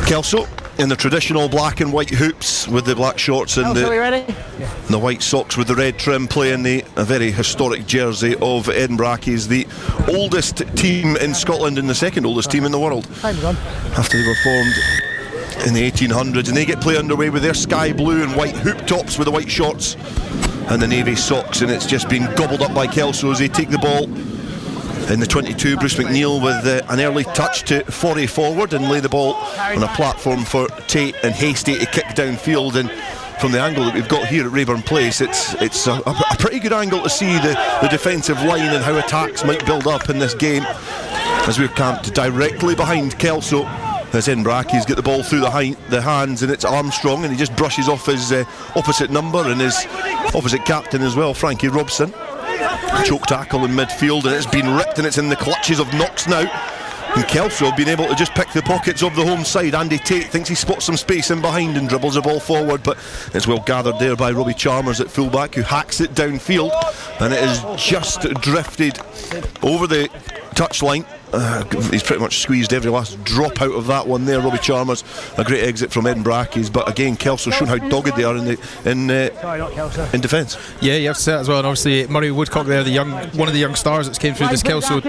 Kelso in the traditional black and white hoops with the black shorts and the white socks with the red trim, playing a very historic jersey of Edinburgh Accies, the oldest team in Scotland and the second oldest team in the world after they were formed in the 1800s, and they get play underway with their sky blue and white hoop tops with the white shorts and the navy socks, and it's just been gobbled up by Kelso as they take the ball in the 22. Bruce McNeil with an early touch to 40 forward and lay the ball on a platform for Tate and Hasty to kick downfield. And from the angle that we've got here at Raeburn Place, it's a pretty good angle to see the defensive line and how attacks might build up in this game, as we're camped directly behind Kelso as Edinburgh Accies get the ball through the hands, and it's Armstrong, and he just brushes off his opposite number and his opposite captain as well, Frankie Robson. Choke tackle in midfield, and it's been ripped, and it's in the clutches of Knox now. And Kelso have been able to just pick the pockets of the home side. Andy Tate thinks he spots some space in behind and dribbles the ball forward, but it's well gathered there by Robbie Chalmers at fullback, who hacks it downfield, and it is just drifted over the touchline. He's pretty much squeezed every last drop out of that one there, Robbie Chalmers. A great exit from Edinburgh Accies, but again Kelso showing how dogged they are in defence. Yeah, you have to say that as well. And obviously Murray Woodcock there, one of the young stars that's came through this Kelso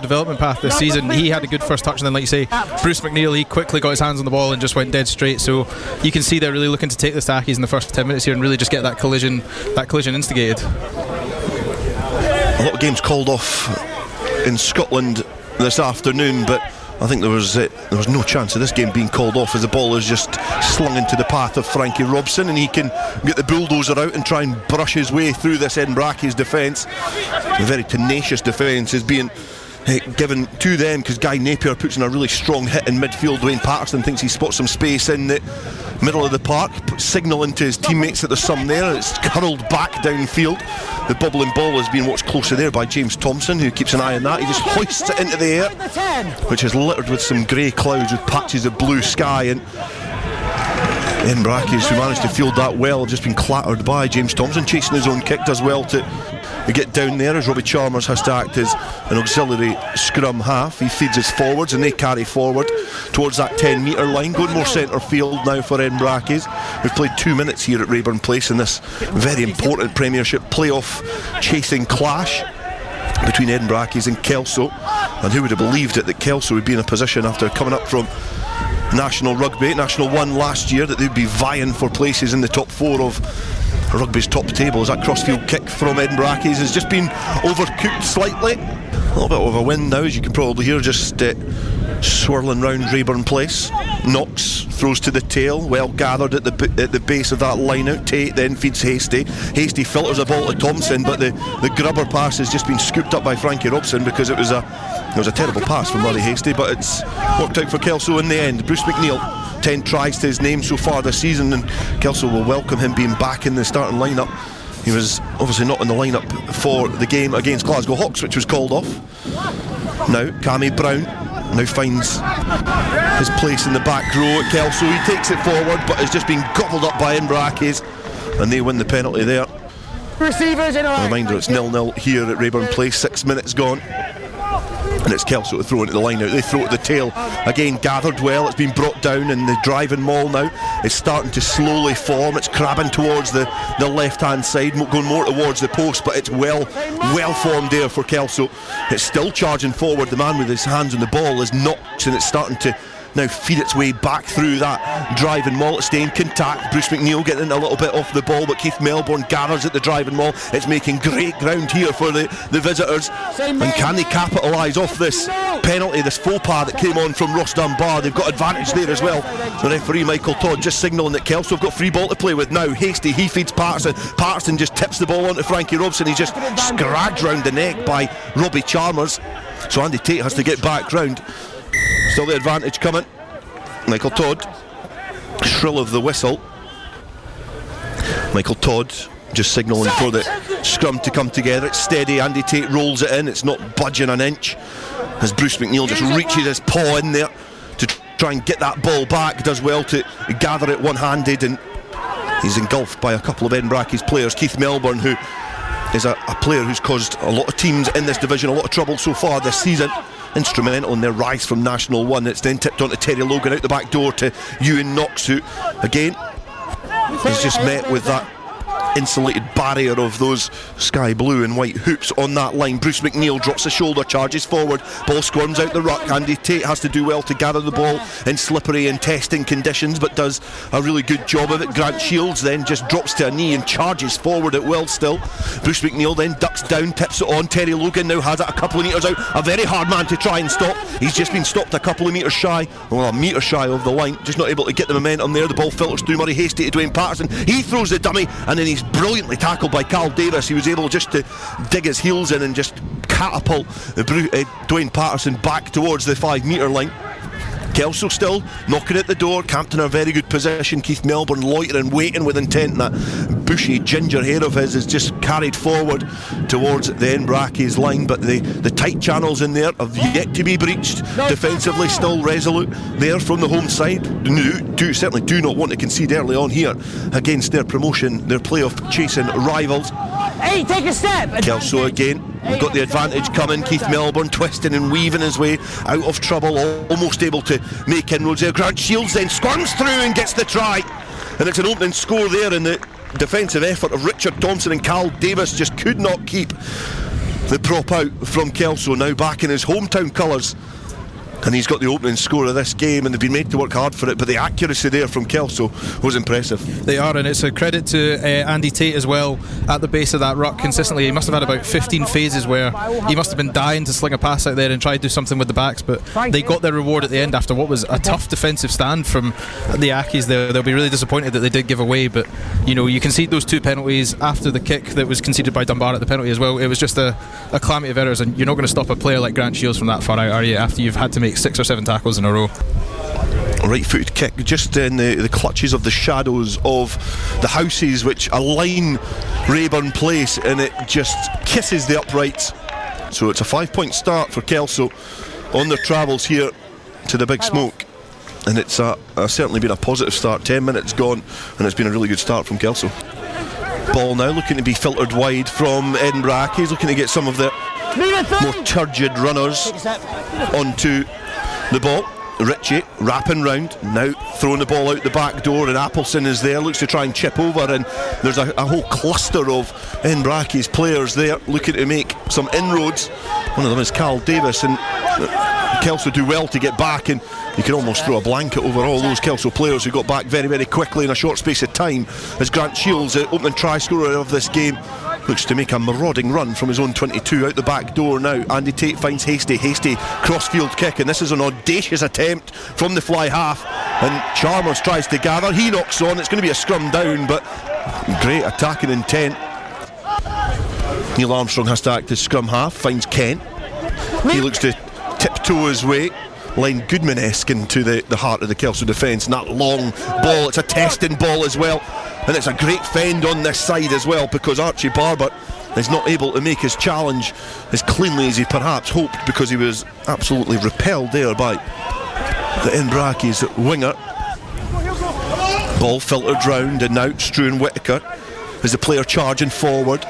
development path this season. He had a good first touch, and then, like you say, Bruce McNeil, he quickly got his hands on the ball and just went dead straight. So you can see they're really looking to take this to Accies in the first 10 minutes here and really just get that collision instigated. A lot of games called off in Scotland this afternoon, but I think there was no chance of this game being called off, as the ball is just slung into the path of Frankie Robson, and he can get the bulldozer out and try and brush his way through this Edinburgh Accies defence. A very tenacious defence is being given to them, because Guy Napier puts in a really strong hit in midfield. Dwayne Patterson thinks he spots some space in the middle of the park, signalling to his teammates that there's some there. It's curled back downfield. The bubbling ball is being watched closer there by James Thompson, who keeps an eye on that. He just hoists it into the air, which is littered with some grey clouds with patches of blue sky, and Edinburgh Accies, who managed to field that well, have just been clattered by. James Thompson chasing his own kick does well to get down there, as Robbie Chalmers has to act as an auxiliary scrum half. He feeds his forwards and they carry forward towards that 10 metre line, going more centre field now for Edinburgh Accies. We've played 2 minutes here at Raeburn Place in this very important Premiership playoff chasing clash between Edinburgh Accies and Kelso. And who would have believed it, that Kelso would be in a position after coming up from National Rugby, National 1 last year, that they'd be vying for places in the top 4 of Rugby's top table. As that crossfield kick from Edinburgh Accies has just been overcooked slightly. A little bit of a wind now, as you can probably hear, just swirling round Raeburn Place. Knox throws to the tail, well gathered at the base of that line out. Tate then feeds Hasty. Hasty filters a ball to Thompson, but the grubber pass has just been scooped up by Frankie Robson, because it was a terrible pass from Murray Hasty, but it's worked out for Kelso in the end. Bruce McNeil, 10 tries to his name so far this season, and Kelso will welcome him being back in the starting lineup. He was obviously not in the lineup for the game against Glasgow Hawks, which was called off. Now Cammy Brown now finds his place in the back row at Kelso. He takes it forward, but has just been gobbled up by Edinburgh Accies, and they win the penalty there. Receivers in a reminder, it's 0-0 here at Raeburn Place, 6 minutes gone. And it's Kelso to throw into the line out. They throw it to the tail. Again, gathered well. It's been brought down, and the driving maul now is starting to slowly form. It's crabbing towards the left-hand side, going more towards the post, but it's well formed there for Kelso. It's still charging forward. The man with his hands on the ball is Knox, and it's starting to now feed its way back through that driving maul. It's staying contact. Bruce McNeil getting in a little bit off the ball, but Keith Melbourne gathers at the driving maul. It's making great ground here for the visitors. And can they capitalise off this penalty, this faux pas that came on from Ross Dunbar? They've got advantage there as well. The referee Michael Todd just signalling that Kelso have got free ball to play with now. Hasty, he feeds Patterson. Patterson just tips the ball onto Frankie Robson. He's just scragged round the neck by Robbie Chalmers, so Andy Tate has to get back round. Still the advantage coming. Michael Todd, shrill of the whistle. Michael Todd just signalling for the scrum to come together. It's steady. Andy Tate rolls it in. It's not budging an inch, as Bruce McNeil just reaches his paw in there to try and get that ball back. Does well to gather it one-handed, and he's engulfed by a couple of Edinburgh Accies players. Keith Melbourne, who is a player who's caused a lot of teams in this division a lot of trouble so far this season, instrumental in their rise from National 1. It's then tipped on to Terry Logan out the back door to Ewan Knox, who again is just met with that insulated barrier of those sky blue and white hoops on that line. Bruce McNeil drops the shoulder, charges forward, ball squirms out the ruck. Andy Tate has to do well to gather the ball in slippery and testing conditions, but does a really good job of it. Grant Shields then just drops to a knee and charges forward at will still. Bruce McNeil then ducks down, tips it on. Terry Logan now has it a couple of metres out, a very hard man to try and stop. He's just been stopped a couple of metres shy, well, a metre shy of the line, just not able to get the momentum there. The ball filters through Murray Hastie to Dwayne Patterson. He throws the dummy, and then he's brilliantly tackled by Carl Davis. He was able just to dig his heels in and just catapult Dwayne Patterson back towards the 5 metre line. Kelso still knocking at the door. Campton in a very good position. Keith Melbourne loitering, waiting with intent. That bushy ginger hair of his is just carried forward towards the Edinburgh Accies line, but the tight channels in there have yet to be breached. Defensively still resolute there from the home side. Certainly do not want to concede early on here against their promotion, their playoff chasing rivals. Hey, take a step. Kelso again, we've got the advantage coming. Keith Melbourne twisting and weaving his way out of trouble, almost able to make inroads there. Grant Shields then squirms through and gets the try, and it's an opening score there, and the defensive effort of Richard Thompson and Carl Davis just could not keep the prop out from Kelso, now back in his hometown colours. And he's got the opening score of this game, and they've been made to work hard for it, but the accuracy there from Kelso was impressive. They are, and it's a credit to Andy Tate as well at the base of that ruck consistently. He must have had about 15 phases where he must have been dying to sling a pass out there and try to do something with the backs, but they got their reward at the end after what was a tough defensive stand from the Accies. They'll be really disappointed that they did give away, but you know, you concede those 2 penalties after the kick that was conceded by Dunbar at the penalty as well. It was just a calamity of errors, and you're not going to stop a player like Grant Shields from that far out, are you, after you've had to make 6 or 7 tackles in a row. Right footed kick just in the clutches of the shadows of the houses which align Raeburn Place, and it just kisses the uprights. So it's a 5-point start for Kelso on their travels here to the Big Smoke, and it's certainly been a positive start. 10 minutes gone, and it's been a really good start from Kelso. Ball now looking to be filtered wide from Edinburgh Accies, looking to get some of the more turgid runners onto the ball. Ritchie wrapping round, now throwing the ball out the back door, and Appleson is there, looks to try and chip over, and there's a whole cluster of Edinburgh Accies players there looking to make some inroads. One of them is Carl Davis, and Kelso do well to get back, and you can almost throw a blanket over all those Kelso players who got back very, very quickly in a short space of time, as Grant Shields, the opening try scorer of this game, looks to make a marauding run from his own 22 out the back door now. Andy Tate finds Hastie crossfield kick, and this is an audacious attempt from the fly half, and Chalmers tries to gather, he knocks on, it's going to be a scrum down, but great attacking intent. Neil Armstrong has to act as scrum half, finds Kent, he looks to tiptoe his way, line Goodman-esque into the heart of the Kelso defence, and that long ball, it's a testing ball as well, and it's a great fend on this side as well, because Archie Barber is not able to make his challenge as cleanly as he perhaps hoped, because he was absolutely repelled there by the Edinburgh Accies winger. Ball filtered round, and now Struan Whittaker is the player charging forward.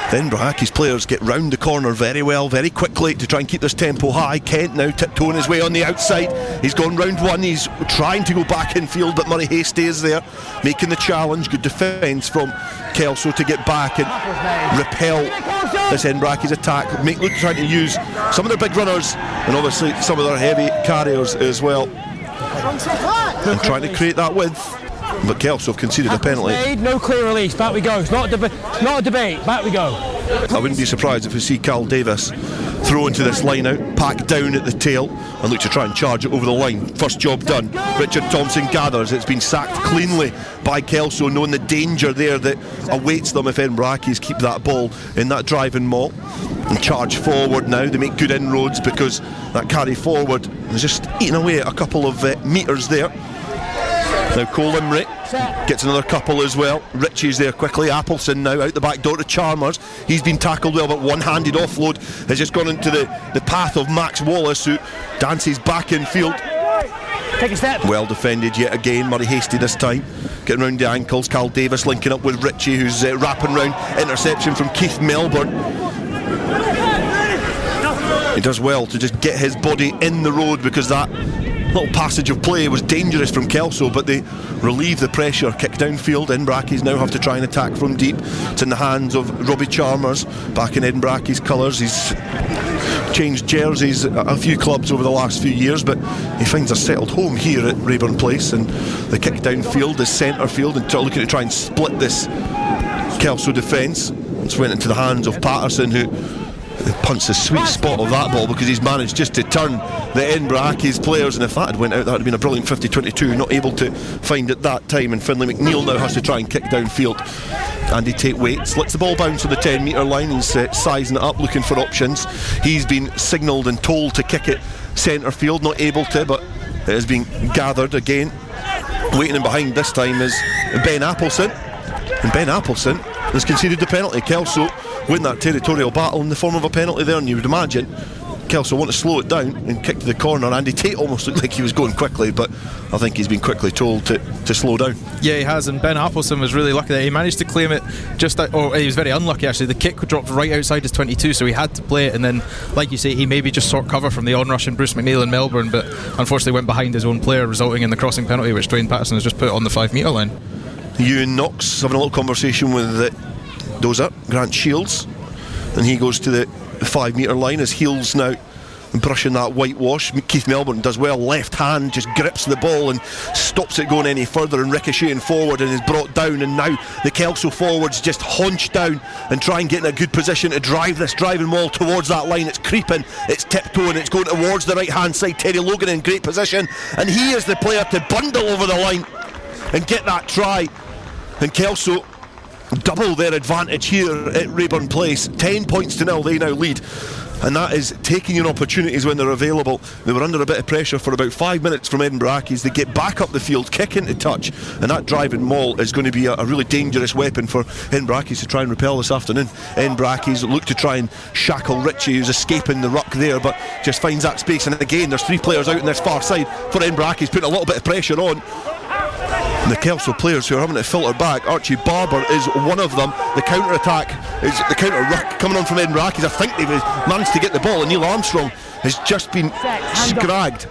The Edinburgh Accies players get round the corner very well, very quickly, to try and keep this tempo high. Kent now tiptoeing his way on the outside. He's gone round one, he's trying to go back in field, but Murray Hastie is there making the challenge. Good defence from Kelso to get back and repel this Edinburgh Accies attack. Trying to use some of their big runners and obviously some of their heavy carriers as well, and trying to create that width. But Kelso have conceded a penalty. No clear release, back we go. It's not a debate, back we go. I wouldn't be surprised if we see Carl Davis throw into this line out, pack down at the tail, and look to try and charge it over the line. First job done. Richard Thompson gathers. It's been sacked cleanly by Kelso, knowing the danger there that awaits them if Edinburgh Accies keep that ball in that driving maul. And charge forward now. They make good inroads, because that carry forward is just eating away at a couple of metres there. Now Cole Imrie gets another couple as well. Ritchie's there quickly. Appleson now out the back door to Chalmers. He's been tackled well, but one-handed offload has just gone into the path of Max Wallace, who dances back in field. Take a step. Well defended yet again. Murray Hastie this time getting round the ankles. Carl Davis linking up with Ritchie, who's wrapping round. Interception from Keith Melbourne. He does well to just get his body in the road, because that little passage of play was dangerous from Kelso, but they relieve the pressure. Kick downfield. Edinburgh Accies now have to try and attack from deep. It's in the hands of Robbie Chalmers, back in Edinburgh Accies colours. He's changed jerseys a few clubs over the last few years, but he finds a settled home here at Raeburn Place, and the kick downfield is centre field, and looking to try and split this Kelso defence. It's went into the hands of Patterson, who punts the sweet spot of that ball, because he's managed just to turn the Edinburgh Accies players, and if that had went out, that would have been a brilliant 50-22. Not able to find it that time, and Finlay McNeil now has to try and kick downfield. Andy Tate waits, lets the ball bounce on the 10 metre line. He's sizing it up, looking for options. He's been signalled and told to kick it centre field, not able to, but it has been gathered again. Waiting in behind this time is Ben Appleson, and Ben Appleson has conceded the penalty. Kelso win that territorial battle in the form of a penalty there, and you would imagine Kelso want to slow it down and kick to the corner. Andy Tate almost looked like he was going quickly, but I think he's been quickly told to slow down. Yeah, he has, and Ben Appleson was really lucky that he managed to claim it just out, or he was very unlucky actually. The kick dropped right outside his 22, so he had to play it, and then, like you say, he maybe just sought cover from the onrush in Bruce McNeil in Melbourne, but unfortunately went behind his own player, resulting in the crossing penalty, which Dwayne Patterson has just put on the 5 metre line. Ewan Knox having a little conversation with Dozer, Grant Shields, and he goes to the 5 metre line as heels now brushing that whitewash. Keith Melbourne does well, left hand just grips the ball and stops it going any further, and ricocheting forward and is brought down, and now the Kelso forwards just haunch down and try and get in a good position to drive this driving wall towards that line. It's creeping, it's tiptoeing, it's going towards the right hand side. Terry Logan in great position, and he is the player to bundle over the line and get that try, and Kelso double their advantage here at Raeburn Place. 10 points to 0 they now lead, and that is taking your opportunities when they're available. They were under a bit of pressure for about 5 minutes from Edinburgh Accies. They get back up the field, kick into touch, and that driving maul is going to be a really dangerous weapon for Edinburgh Accies to try and repel this afternoon. Edinburgh Accies look to try and shackle Ritchie, who's escaping the ruck there, but just finds that space, and again there's 3 players out on this far side for Edinburgh Accies, putting a little bit of pressure on. And the Kelso players who are having to filter back. Archie Barber is one of them. The counter-attack is the counter-ruck coming on from Edinburgh Accies. I think they've managed to get the ball, and Neil Armstrong has just been scragged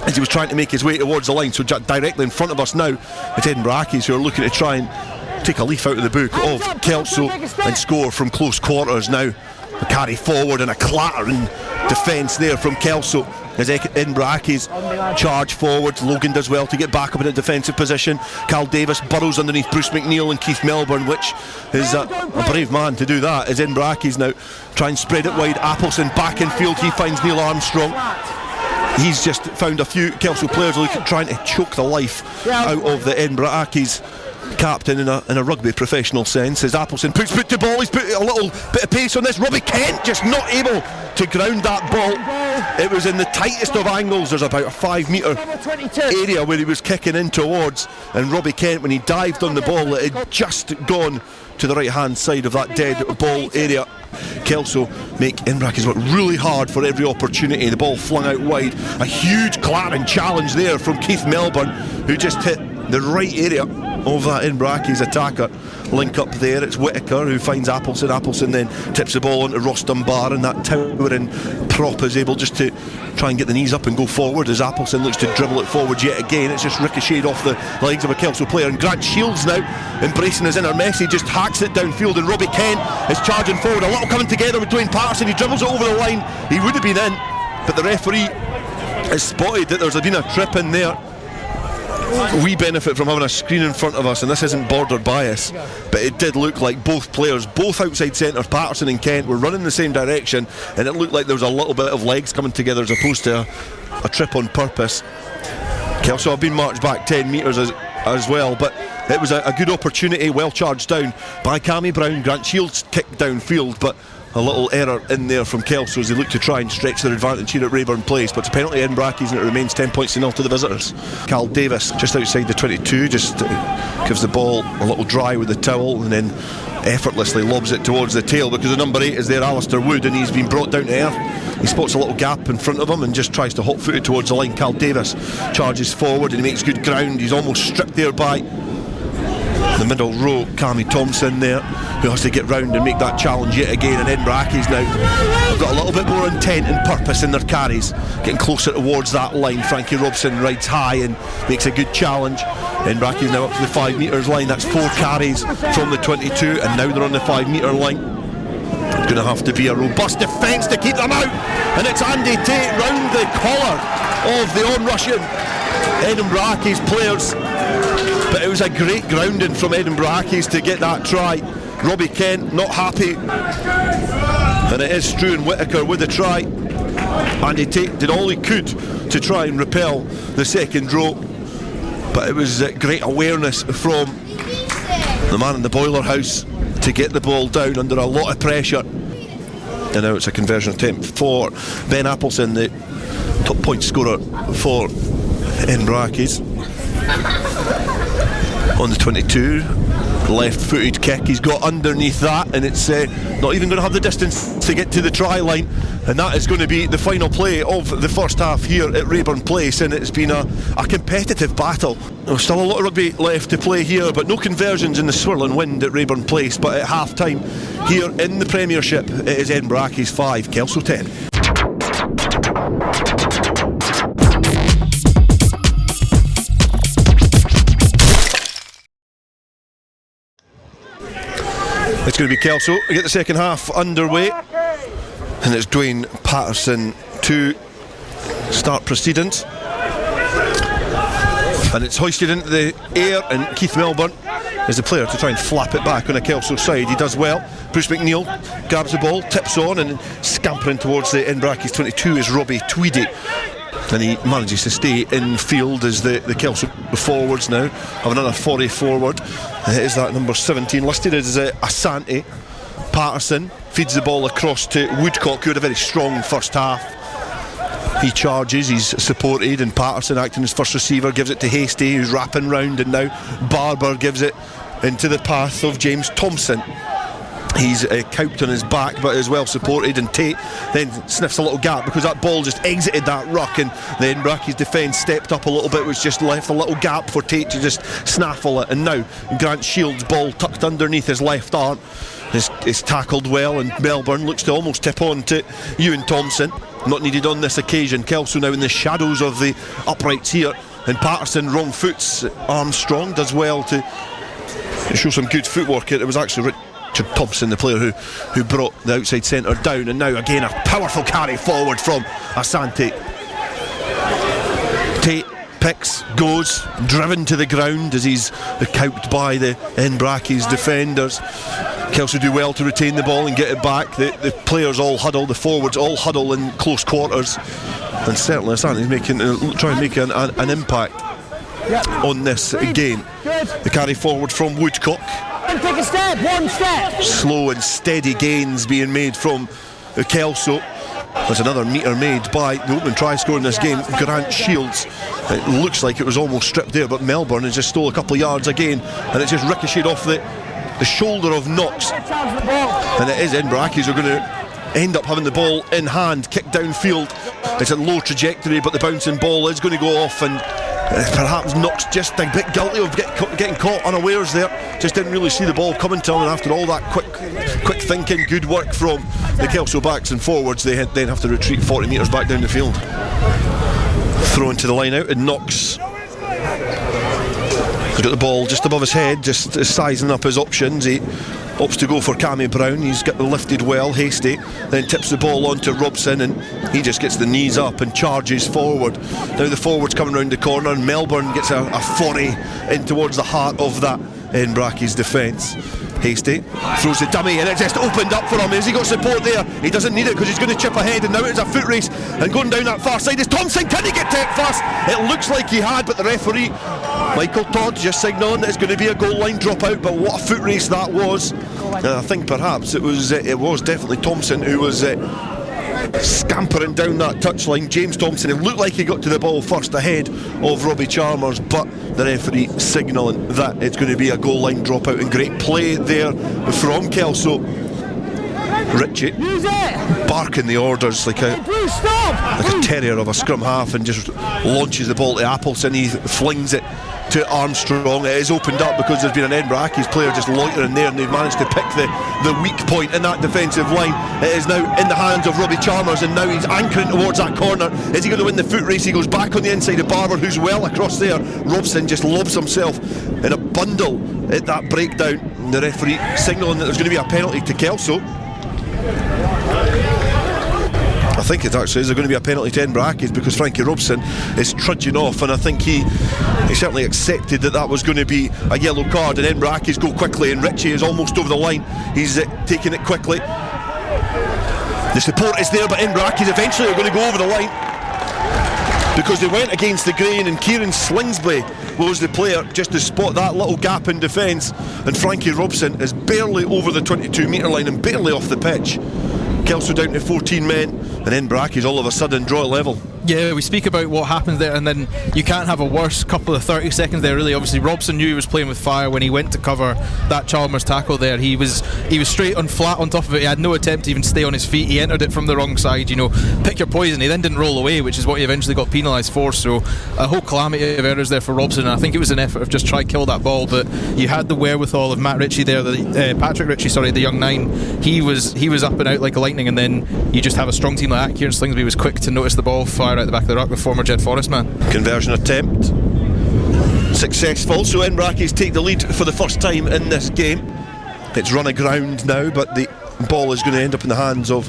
as he was trying to make his way towards the line. So directly in front of us now, it's Edinburgh Accies who are looking to try and take a leaf out of the book of Kelso and score from close quarters now. A carry forward and a clattering defence there from Kelso as Edinburgh Accies charge forward. Logan does well to get back up in a defensive position. Cal Davis burrows underneath Bruce McNeil and Keith Melbourne, which is a brave man to do that, as Edinburgh Accies now try and spread it wide. Appleson back in field, he finds Neil Armstrong. He's just found a few Kelso players trying to choke the life out of the Edinburgh Accies captain in a rugby professional sense, as Appleson puts the ball. He's put a little bit of pace on this. Robbie Kent just not able to ground that ball. It was in the tightest of angles. There's about a 5 metre area where he was kicking in towards, and Robbie Kent, when he dived on the ball, it had just gone to the right hand side of that dead ball area. Kelso make Edinburgh Accies work really hard for every opportunity. The ball flung out wide. A huge clattering challenge there from Keith Melbourne, who just hit the right area of that Edinburgh Accies attacker. Link up there, it's Whittaker who finds Appleson. Appleson then tips the ball onto Ross Dunbar, and that towering prop is able just to try and get the knees up and go forward as Appleson looks to dribble it forward yet again. It's just ricocheted off the legs of a Kelso player, and Grant Shields now embracing his inner Messi just hacks it downfield, and Robbie Kent is charging forward. A little coming together with Dwayne Patterson. He dribbles it over the line. He would have been in, but the referee has spotted that there's been a trip in there. We benefit from having a screen in front of us, and this isn't border bias, but it did look like both players, both outside centre, Patterson and Kent, were running in the same direction, and it looked like there was a little bit of legs coming together as opposed to a trip on purpose. Kelso have been marched back 10 metres as well, but it was a good opportunity, well charged down by Cammy Brown. Grant Shields kicked downfield, but a little error in there from Kelso as they look to try and stretch their advantage here at Raeburn Place. But it's a penalty Edinburgh Accies, and it remains 10 points to 0 to the visitors. Cal Davis just outside the 22 just gives the ball a little dry with the towel, and then effortlessly lobs it towards the tail, because the number 8 is there, Alistair Wood, and he's been brought down to earth. He spots a little gap in front of him and just tries to hot-foot it towards the line. Cal Davis charges forward and he makes good ground. He's almost stripped there by The middle row, Cammy Thompson there, who has to get round and make that challenge yet again. And Edinburgh Accies now have got a little bit more intent and purpose in their carries, getting closer towards that line. Frankie Robson rides high and makes a good challenge. Edinburgh Accies now up to the 5 metres line. That's 4 carries from the 22, and now they're on the 5 metre line. It's going to have to be a robust defence to keep them out, and it's Andy Tate round the collar of the on-rushing Edinburgh Accies players. But it was a great grounding from Edinburgh Accies to get that try. Robbie Kent not happy, and it is Stuart Whittaker with the try. Andy Tate did all he could to try and repel the second row, but it was great awareness from the man in the boiler house to get the ball down under a lot of pressure. And now it's a conversion attempt for Ben Appleson, the top point scorer for Edinburgh Accies. On the 22, left-footed kick, he's got underneath that, and it's not even going to have the distance to get to the try line, and that is going to be the final play of the first half here at Raeburn Place. And it's been a competitive battle. There's still a lot of rugby left to play here, but no conversions in the swirling wind at Raeburn Place. But at half time here in the Premiership, it is Edinburgh Accies 5, Kelso 10. It's going to be Kelso to get the second half underway, and it's Dwayne Patterson to start proceedings, and it's hoisted into the air, and Keith Melbourne is the player to try and flap it back on a Kelso side. He does well. Bruce McNeil grabs the ball, tips on, and scampering towards the Edinburgh Accies 22 is Robbie Tweedy, and he manages to stay in field as the Kelso forwards now have another 40 forward. It is that number 17 listed as Asante. Patterson feeds the ball across to Woodcock, who had a very strong first half. He charges, he's supported, and Patterson, acting as first receiver, gives it to Hasty, who's wrapping round, and now Barber gives it into the path of James Thompson. He's cowped on his back, but is well supported, and Tate then sniffs a little gap because that ball just exited that ruck, and the Edinburgh Accies defence stepped up a little bit, which just left a little gap for Tate to just snaffle it. And now Grant Shields' ball tucked underneath his left arm is tackled well, and Melbourne looks to almost tip on to Ewan Thompson. Not needed on this occasion. Kelso now in the shadows of the uprights here, and Patterson wrong foots Armstrong, does well to show some good footwork. It was actually Richard Thompson, the player who brought the outside centre down, and now again a powerful carry forward from Asante. Tate picks, goes, driven to the ground as he's cowped by the Edinburgh Accies defenders. Kelso do well to retain the ball and get it back. The players all huddle, the forwards all huddle in close quarters, and certainly Asante's trying to make an impact on this game. The carry forward from Woodcock. Take a step, one step. Slow and steady gains being made from Kelso. There's another metre made by the opening try scorer in this game, Grant Shields. It looks like it was almost stripped there, but Melbourne has just stole a couple of yards again, and it's just ricocheted off the shoulder of Knox. And it is Edinburgh Accies who are going to end up having the ball in hand, kick downfield. It's a low trajectory, but the bouncing ball is going to go off, and perhaps Knox just a bit guilty of getting caught unawares there. Just didn't really see the ball coming to him, and after all that quick thinking, good work from the Kelso backs and forwards, they then have to retreat 40 metres back down the field. Thrown to the line out, and Knox has got the ball just above his head, just sizing up his options. He opts to go for Cammy Brown. He's got the lifted well, Hasty, then tips the ball on to Robson, and he just gets the knees up and charges forward. Now the forward's coming round the corner, and Melbourne gets a foray in towards the heart of that Edinburgh Accies defence. Hasty throws the dummy, and it just opened up for him. Has he got support there? He doesn't need it because he's going to chip ahead, and now it's a foot race, and going down that far side is Thompson. Can he get to it first? It looks like he had, but the referee Michael Todd just signalling that it's going to be a goal line dropout. But what a foot race that was. I think perhaps it was definitely Thompson who was scampering down that touchline. James Thompson, it looked like he got to the ball first ahead of Robbie Chalmers, but the referee signalling that it's going to be a goal line dropout, and great play there from Kelso. Richie barking the orders like a terrier of a scrum half, and just launches the ball to Appleson. He flings it to Armstrong. It is opened up because there's been an Edinburgh Accies player just loitering there, and they've managed to pick the weak point in that defensive line. It is now in the hands of Robbie Chalmers, and now he's anchoring towards that corner. Is he going to win the foot race? He goes back on the inside of Barber, who's well across there. Robson just lobs himself in a bundle at that breakdown. The referee signalling that there's going to be a penalty to Kelso. I think it actually is going to be a penalty to Edinburgh Accies, because Frankie Robson is trudging off, and I think he certainly accepted that was going to be a yellow card, and Edinburgh Accies go quickly, and Ritchie is almost over the line. He's taking it quickly. The support is there, but Edinburgh Accies eventually are going to go over the line, because they went against the grain, and Kieran Slingsby was the player just to spot that little gap in defence, and Frankie Robson is barely over the 22 metre line and barely off the pitch. Kelso down to 14 men, and Edinburgh Accies all of a sudden draw it level. Yeah, we speak about what happened there, and then you can't have a worse couple of 30 seconds there, really. Obviously, Robson knew he was playing with fire when he went to cover that Chalmers tackle there. He was straight on flat on top of it. He had no attempt to even stay on his feet. He entered it from the wrong side, pick your poison. He then didn't roll away, which is what he eventually got penalised for. So a whole calamity of errors there for Robson, and I think it was an effort of just try kill that ball, but you had the wherewithal of Matt Ritchie there, Patrick Ritchie, the young nine. He was up and out like a lightning, and then you just have a strong team like that. Kieran Slingsby was quick to notice the ball fire out the back of the ruck, the former Jed Forrest man. Conversion attempt successful, so Edinburgh Accies take the lead for the first time in this game. It's run aground now, but the ball is going to end up in the hands of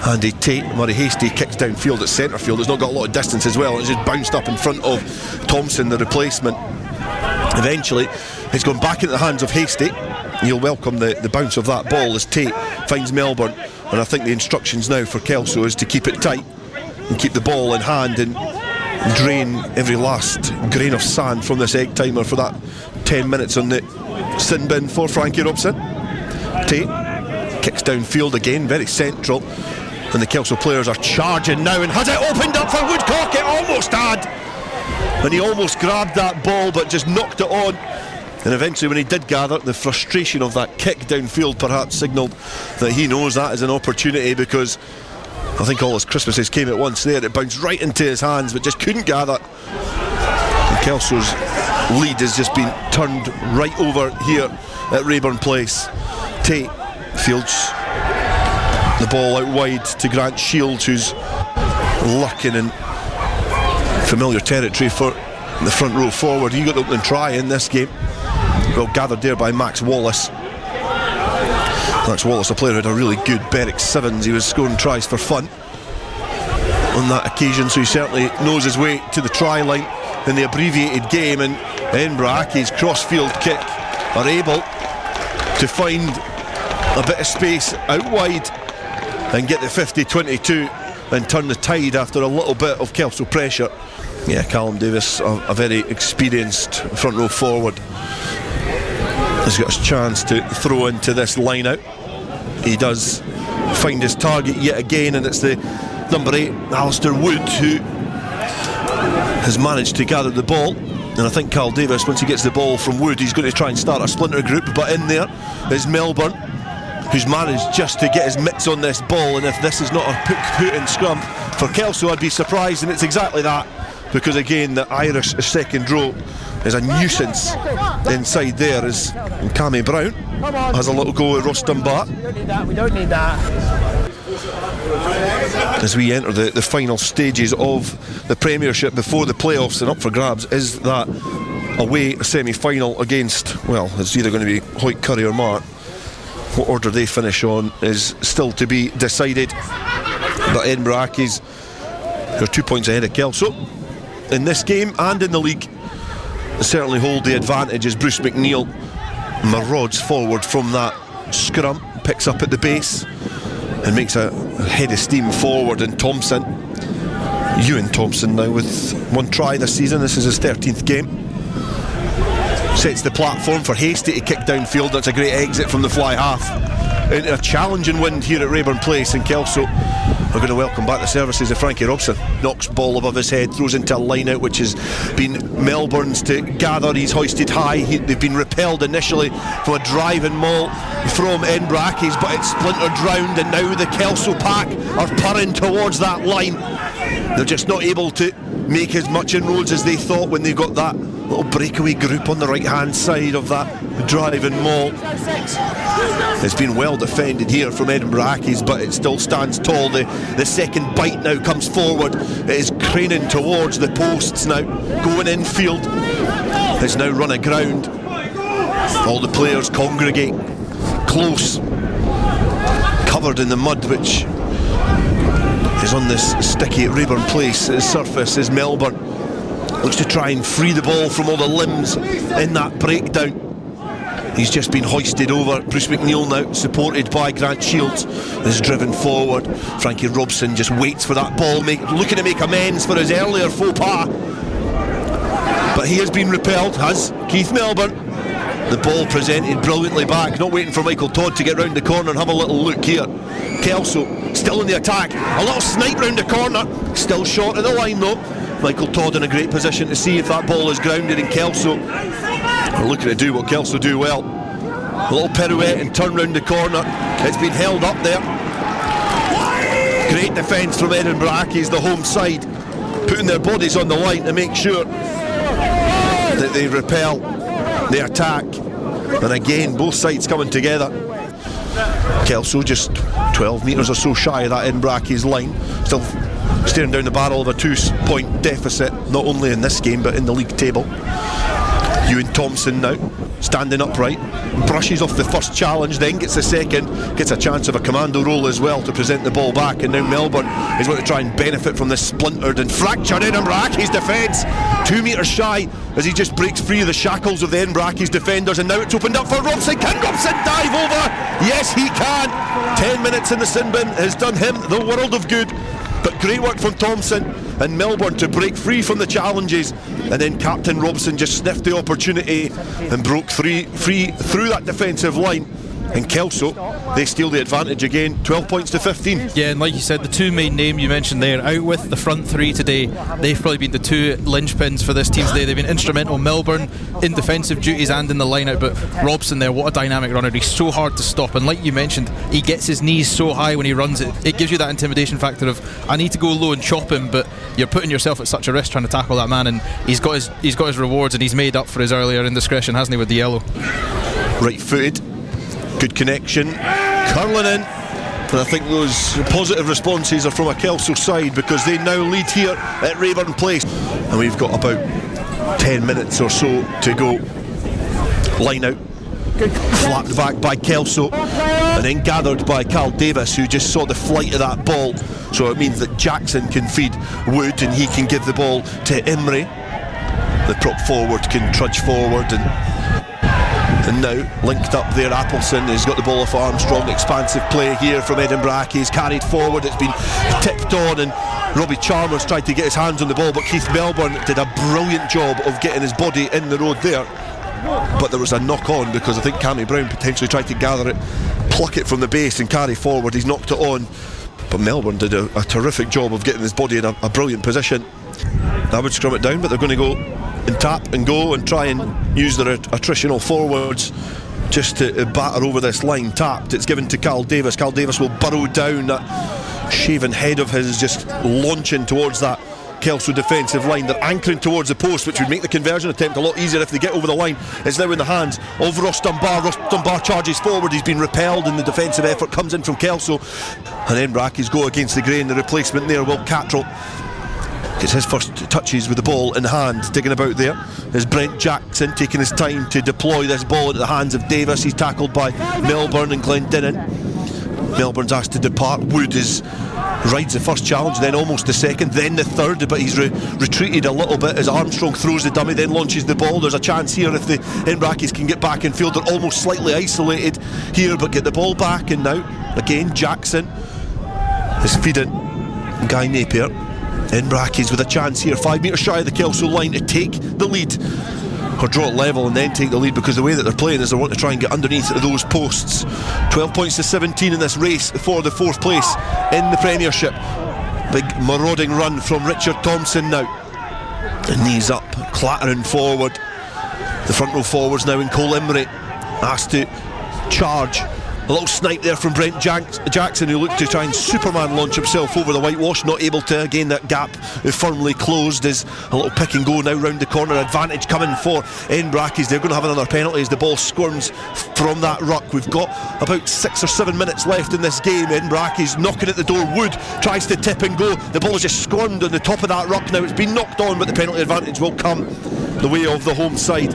Andy Tate. Murray Hastie kicks downfield at centre field. It's not got a lot of distance as well. It's just bounced up in front of Thompson, the replacement. Eventually it's gone back into the hands of Hastie. He'll welcome the bounce of that ball as Tate finds Melbourne, and I think the instructions now for Kelso is to keep it tight and keep the ball in hand and drain every last grain of sand from this egg timer for that 10 minutes on the sin bin for Frankie Robson. Tate kicks downfield again, very central, and the Kelso players are charging now, and has it opened up for Woodcock? It almost had, and he almost grabbed that ball but just knocked it on. And eventually, when he did gather, the frustration of that kick downfield perhaps signalled that he knows that is an opportunity, because I think all his Christmases came at once there. It bounced right into his hands but just couldn't gather. And Kelso's lead has just been turned right over here at Raeburn Place. Tate fields the ball out wide to Grant Shields, who's lurking in familiar territory for the front row forward. He got the opening try in this game, well gathered there by Max Wallace. Max Wallace, a player who had a really good Berwick Sevens. He was scoring tries for fun on that occasion, so he certainly knows his way to the try line in the abbreviated game. And Edinburgh Accies crossfield kick are able to find a bit of space out wide and get the 50-22 and turn the tide after a little bit of Kelso pressure. Yeah, Callum Davis, a very experienced front row forward, has got his chance to throw into this line out. He does find his target yet again, and it's the number 8, Alistair Wood, who has managed to gather the ball. And I think Carl Davis, once he gets the ball from Wood, he's going to try and start a splinter group, but in there is Melbourne, who's managed just to get his mitts on this ball. And if this is not a put in scrum for Kelso, I'd be surprised, and it's exactly that, because again the Irish second row is a nuisance inside there, as Cammy Brown has a little go at Ross Dunbar. We don't need that. As we enter the final stages of the Premiership before the playoffs, and up for grabs is that away semi-final against, well, it's either going to be Hoyt, Curry or Mark. What order they finish on is still to be decided, but Edinburgh Accies are 2 points ahead of Kelso in this game and in the league. Certainly hold the advantage as Bruce McNeil marauds forward from that scrum, picks up at the base and makes a head of steam forward. And Thompson, Ewan Thompson, now with 1 try this season, this is his 13th game, sets the platform for Hastie to kick downfield. That's a great exit from the fly half into a challenging wind here at Raeburn Place, and Kelso are going to welcome back the services of Frankie Robson. Knocks ball above his head, throws into a line out which has been Melbourne's to gather. He's hoisted high. They've been repelled initially from a driving maul from Edinburgh Accies, but it's splintered round, and now the Kelso pack are purring towards that line. They're just not able to make as much inroads as they thought when they got that little breakaway group on the right hand side of that driving maul. It's been well defended here from Edinburgh Accies, but it still stands tall. The second bite now comes forward. It is craning towards the posts now, going infield. It's now run aground. All the players congregate close, covered in the mud which is on this sticky Raeburn Place surface as Melbourne looks to try and free the ball from all the limbs in that breakdown. He's just been hoisted over. Bruce McNeil now, supported by Grant Shields, is driven forward. Frankie Robson just waits for that ball, looking to make amends for his earlier faux pas. But he has been repelled, has Keith Melbourne. The ball presented brilliantly back, not waiting for Michael Todd to get round the corner and have a little look here. Kelso still in the attack, a little snipe round the corner, still short of the line though. Michael Todd in a great position to see if that ball is grounded, and Kelso are looking to do what Kelso do well. A little pirouette and turn round the corner. It's been held up there. Great defence from Edinburgh Accies, the home side, putting their bodies on the line to make sure that they repel the attack. And again, both sides coming together. Kelso just 12 metres or so shy of that Edinburgh Accies line, still staring down the barrel of a 2-point deficit, not only in this game but in the league table. Hugh and Thompson now standing upright, brushes off the first challenge, then gets the second, gets a chance of a commando roll as well to present the ball back, and now Melbourne is going to try and benefit from this splintered and fractured Edinburgh Accies defence. 2 metres shy as he just breaks free of the shackles of the Edinburgh Accies defenders, and now it's opened up for Robson. Can Robson dive over? Yes, he can. 10 minutes in the sin bin has done him the world of good. But great work from Thompson and Melbourne to break free from the challenges, and then Captain Robson just sniffed the opportunity and broke free through that defensive line. And Kelso, they steal the advantage again, 12 points to 15. Yeah, and like you said, the two main names you mentioned there, out with the front three today, they've probably been the two linchpins for this team today. They've been instrumental, Melbourne, in defensive duties and in the line-out, but Robson there, what a dynamic runner. He's so hard to stop, and like you mentioned, he gets his knees so high when he runs it. It gives you that intimidation factor of, I need to go low and chop him, but you're putting yourself at such a risk trying to tackle that man, and he's got his rewards, and he's made up for his earlier indiscretion, hasn't he, with the yellow. Right-footed. Good connection, curling in, and I think those positive responses are from a Kelso side, because they now lead here at Raeburn Place, and we've got about 10 minutes or so to go. Line out, flapped back by Kelso, and then gathered by Carl Davis, who just saw the flight of that ball, so it means that Jackson can feed Wood and he can give the ball to Imrie. The prop forward can trudge forward, and now linked up there, Appleson has got the ball off Armstrong. Expansive play here from Edinburgh Accies, carried forward, it's been tipped on, and Robbie Chalmers tried to get his hands on the ball, but Keith Melbourne did a brilliant job of getting his body in the road there. But there was a knock on, because I think Cammy Brown potentially tried to gather it, pluck it from the base and carry forward. He's knocked it on, but Melbourne did a terrific job of getting his body in a brilliant position. I would scrum it down, but they're going to go and tap and go and try and use their attritional forwards just to batter over this line. Tapped, it's given to Carl Davis. Carl Davis will burrow down, that shaven head of his just launching towards that Kelso defensive line. They're anchoring towards the post, which would make the conversion attempt a lot easier if they get over the line. It's now in the hands of Ross Dunbar. Ross Dunbar charges forward, he's been repelled, and the defensive effort comes in from Kelso, and then Brackies go against the grain. The replacement there, Will Cattrall, gets his first touches with the ball in hand. Digging about there is Brent Jackson, taking his time to deploy this ball into the hands of Davis. He's tackled by Melbourne and Glendinning. Melbourne's asked to depart. Wood rides the first challenge, then almost the second, then the third, but he's retreated a little bit as Armstrong throws the dummy, then launches the ball. There's a chance here if the Brackies can get back in field. They're almost slightly isolated here, but get the ball back, and now again Jackson is feeding Guy Napier. Brackies with a chance here, 5 metres shy of the Kelso line, to take the lead, or draw it level and then take the lead, because the way that they're playing is they want to try and get underneath those posts. 12 points to 17 in this race for the 4th place in the Premiership. Big marauding run from Richard Thompson now, and knees up, clattering forward. The front row forwards now in Cole Imrie, asked to charge A little snipe there from Brent Jackson, who looked to try and Superman launch himself over the whitewash, not able to. Again, that gap firmly closed as a little pick and go now round the corner. Advantage coming for Edinburgh Accies. They're going to have another penalty as the ball squirms from that ruck. We've got about 6 or 7 minutes left in this game. Edinburgh Accies knocking at the door. Wood tries to tip and go. The ball is just squirmed on the top of that ruck now. It's been knocked on, but the penalty advantage will come the way of the home side.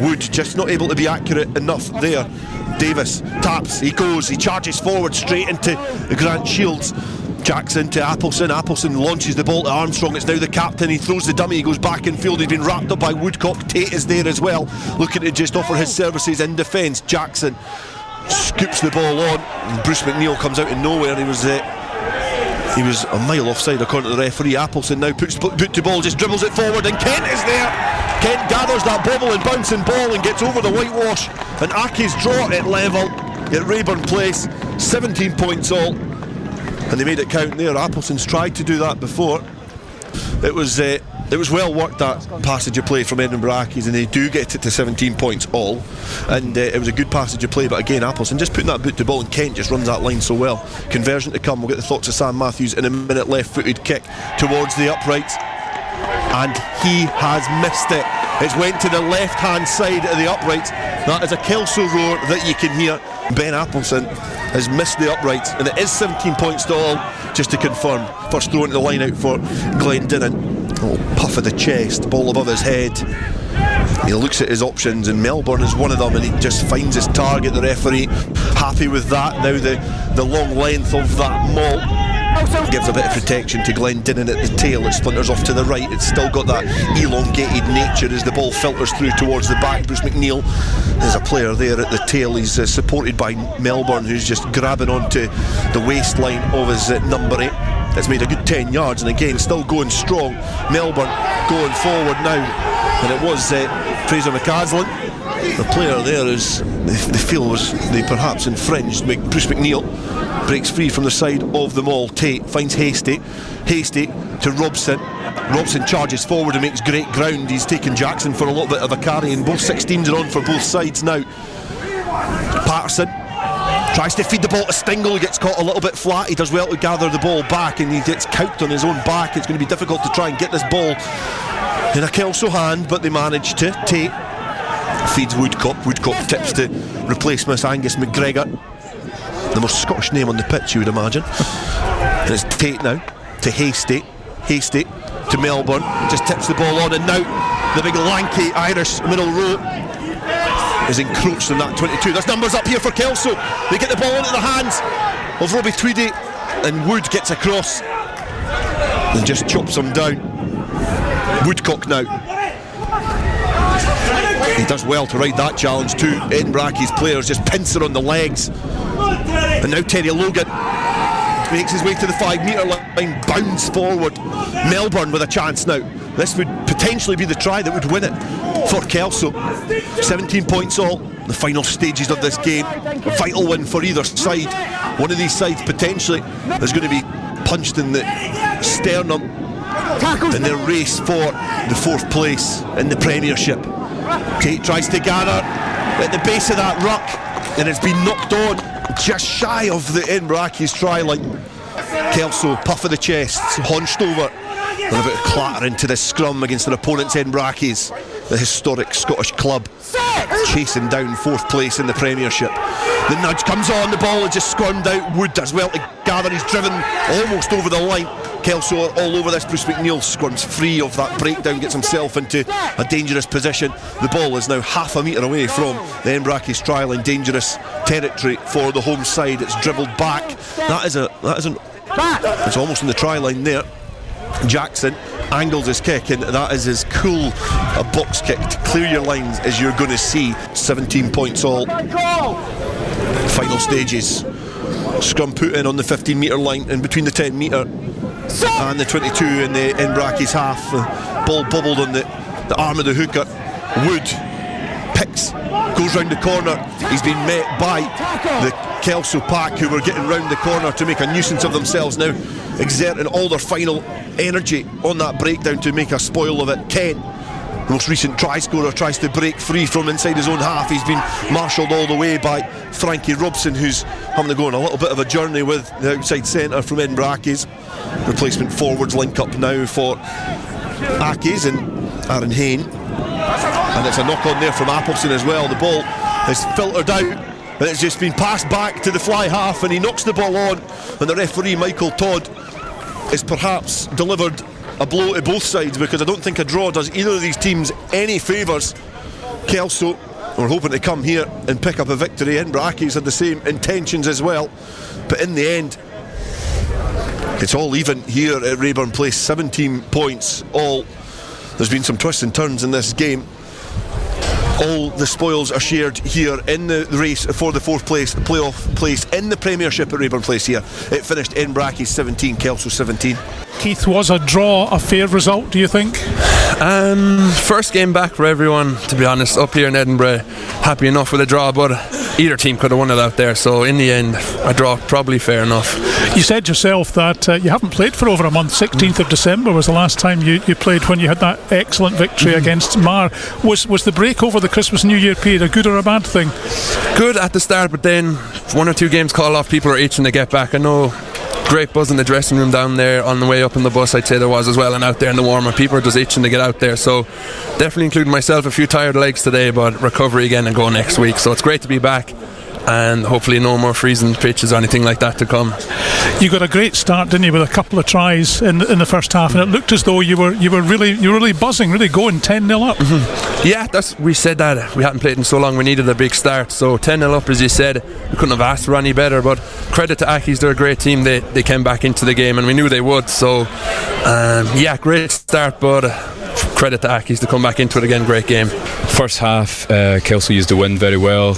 Wood just not able to be accurate enough there. Davis taps, he goes, he charges forward straight into Grant Shields. Jackson to Appleson. Appleson launches the ball to Armstrong. It's now the captain. He throws the dummy. He goes back in field. He's been wrapped up by Woodcock. Tate is there as well, looking to just offer his services in defence. Jackson scoops the ball on, and Bruce McNeil comes out of nowhere. He was a mile offside according to the referee. Appleson now puts boot to ball, just dribbles it forward, and Kent is there. Kent gathers that bobble and bouncing ball and gets over the whitewash, and Accies draw it level at Raeburn Place. 17 points all, and they made it count there. Appleson's tried to do that before. It was well worked, that passage of play from Edinburgh Accies, and they do get it to 17 points all, and it was a good passage of play. But again, Appleson just putting that boot to ball, and Kent just runs that line so well. Conversion to come. We'll get the thoughts of Sam Mathews in a minute. Left-footed kick towards the uprights, and he has missed it. It's went to the left-hand side of the uprights. That is a Kelso roar that you can hear. Ben Appleson has missed the uprights, and it is 17 points to all. Just to confirm, first throw into the line out for Glendinning. A little puff of the chest, ball above his head. He looks at his options, and Melbourne is one of them, and he just finds his target. The referee happy with that. Now the long length of that maul gives a bit of protection to Glendinning at the tail. It splinters off to the right. It's still got that elongated nature as the ball filters through towards the back. Bruce McNeil is a player there at the tail. He's supported by Melbourne, who's just grabbing onto the waistline of his number 8. It's made a good 10 yards, and again still going strong. Melbourne going forward now, and it was Fraser McCaslin, the player there, is they feel they perhaps infringed. Bruce McNeil breaks free from the side of the maul. Tate finds Hasty to Robson. Robson charges forward and makes great ground. He's taken Jackson for a little bit of a carry, and both 16s are on for both sides now. Patterson tries to feed the ball to Stingle. He gets caught a little bit flat. He does well to gather the ball back, and he gets counted on his own back. It's going to be difficult to try and get this ball in a Kelso hand, but they manage to. Tate feeds Woodcock. Woodcock tips to replacement Angus McGregor, the most Scottish name on the pitch, you would imagine. And it's Tate now to Hasty to Melbourne, just tips the ball on, and now the big lanky Irish middle row is encroached in that 22. There's numbers up here for Kelso. They get the ball into the hands of Robbie Tweedy, and Wood gets across and just chops him down. Woodcock now, he does well to ride that challenge too. Edinburgh Accies players just pincer on the legs, and now Terry Logan makes his way to the 5 metre line, bounds forward. Melbourne with a chance now. This would potentially be the try that would win it for Kelso. 17 points all. The final stages of this game, a vital win for either side. One of these sides potentially is going to be punched in the sternum in their race for the 4th place in the Premiership. Tate tries to gather at the base of that ruck, and it's been knocked on just shy of the Edinburgh Accies try line. Kelso, puff of the chest, hunched over, and a bit of clatter into this scrum against their opponents, Edinburgh Accies, the historic Scottish club, chasing down 4th place in the Premiership. The nudge comes on, the ball is just squirmed out. Wood does well to gather, he's driven almost over the line. Kelso all over this. Bruce McNeil squirms free of that breakdown, gets himself into a dangerous position. The ball is now half a metre away from the Edinburgh Accies try line. Dangerous territory for the home side. It's dribbled back. It's almost in the try line there. Jackson angles his kick, and that is as cool a box kick to clear your lines as you're going to see. 17 points all. Final stages. Scrum put in on the 15 metre line, in between the 10 metre and the 22 in the Edinburgh Accies half. Ball bobbled on the arm of the hooker. Wood picks, goes round the corner. He's been met by the Kelso pack, who were getting round the corner to make a nuisance of themselves now, exerting all their final energy on that breakdown to make a spoil of it. Kent the most recent try scorer, tries to break free from inside his own half. He's been marshalled all the way by Frankie Robson, who's having to go on a little bit of a journey with the outside centre from Edinburgh Accies. Replacement forwards link up now for Accies and Aaron Hayne, and it's a knock on there from Appleson as well. The ball is filtered out, but it's just been passed back to the fly half, and he knocks the ball on, and the referee Michael Todd is perhaps delivered a blow to both sides, because I don't think a draw does either of these teams any favours. Kelso are hoping to come here and pick up a victory. Edinburgh Accies had the same intentions as well, but in the end it's all even here at Raeburn Place. 17 points all. There's been some twists and turns in this game. All the spoils are shared here in the race for the fourth place, playoff place in the Premiership at Raeburn Place here. It finished Edinburgh Accies 17, Kelso 17. Keith, was a draw a fair result, do you think? First game back for everyone, to be honest, up here in Edinburgh. Happy enough with a draw, but either team could have won it out there, so in the end a draw probably fair enough. You said yourself that you haven't played for over a month. 16th of December was the last time you played, when you had that excellent victory against Mar. Was the break over the Christmas New Year period a good or a bad thing? Good at the start, but then one or two games call off, people are itching to get back. I know great buzz in the dressing room down there on the way up in the bus, I'd say there was as well, and out there in the warm-up, people are just itching to get out there, so definitely including myself, a few tired legs today, but recovery again and go next week, so it's great to be back, and hopefully no more freezing pitches or anything like that to come. You got a great start, didn't you, with a couple of tries in the first half, and it looked as though you were really buzzing, really going 10-0 up. Mm-hmm. Yeah, we said that we hadn't played in so long, we needed a big start, so 10-0 up, as you said, we couldn't have asked for any better, but credit to Accies, they're a great team. They came back into the game and we knew they would, so yeah, great start, but credit to Accies to come back into it again. Great game. First half, Kelso used the wind very well.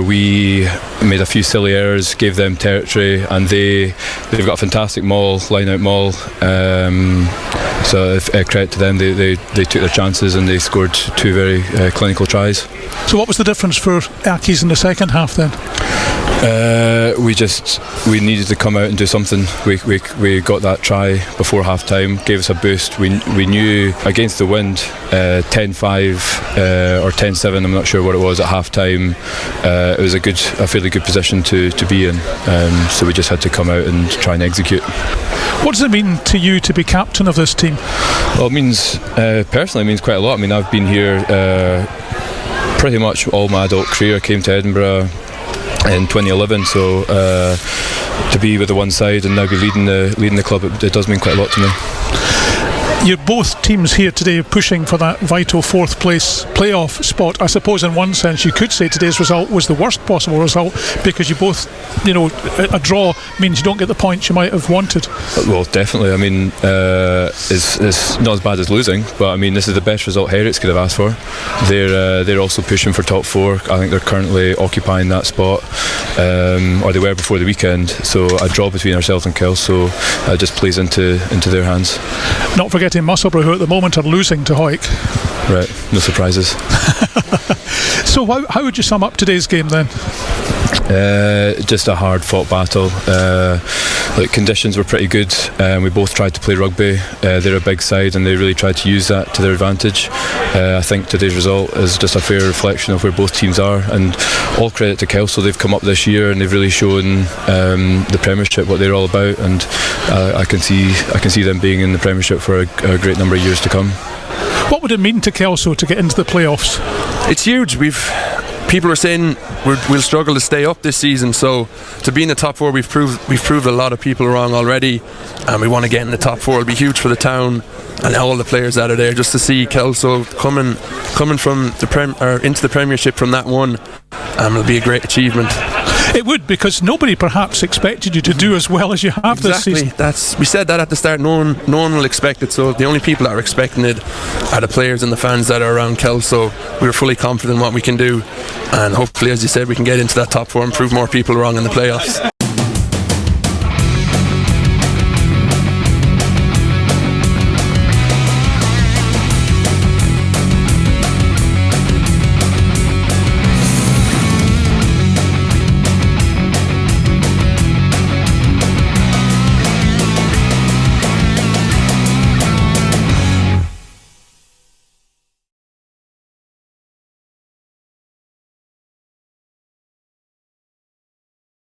We made a few silly errors, gave them territory, and they've got a fantastic line-out maul. So credit to them. They took their chances and they scored two very clinical tries. So what was the difference for Accies in the second half then? We needed to come out and do something. We got that try before half time, gave us a boost. We knew against the wind 10-5 or 10-7, I'm not sure what it was at half time. It was a fairly good position to be in, so we just had to come out and try and execute. What does it mean to you to be captain of this team? Well, it means personally, it means quite a lot. I mean, I've been here pretty much all my adult career. I came to Edinburgh in 2011, so to be with the one side and now be leading the club, it does mean quite a lot to me. You're both teams here today pushing for that vital fourth place playoff spot. I suppose in one sense you could say today's result was the worst possible result, because you both, a draw means you don't get the points you might have wanted. Well, definitely. I mean, it's not as bad as losing, but I mean, this is the best result Heriots could have asked for. They're also pushing for top four. I think they're currently occupying that spot, or they were before the weekend. So a draw between ourselves and Kelso just plays into their hands. Not forgetting Musselburgh, who at the moment are losing to Hoyk. Right, no surprises. So how would you sum up today's game then? Just a hard fought battle. Conditions were pretty good. We both tried to play rugby. They're a big side and they really tried to use that to their advantage. I think today's result is just a fair reflection of where both teams are, and all credit to Kelso. They've come up this year and they've really shown the Premiership what they're all about, and I can see them being in the Premiership for a great number of years to come. What would it mean to Kelso to get into the playoffs? It's huge. People are saying we'll struggle to stay up this season, so to be in the top four, we've proved a lot of people wrong already, and we want to get in the top four. It'll be huge for the town and all the players that are there. Just to see Kelso coming from into the Premiership from that one, it'll be a great achievement. It would, because nobody perhaps expected you to do as well as you have this season. We said that at the start. No one will expect it. So the only people that are expecting it are the players and the fans that are around Kelso. We're fully confident in what we can do, and hopefully, as you said, we can get into that top four and prove more people wrong in the playoffs.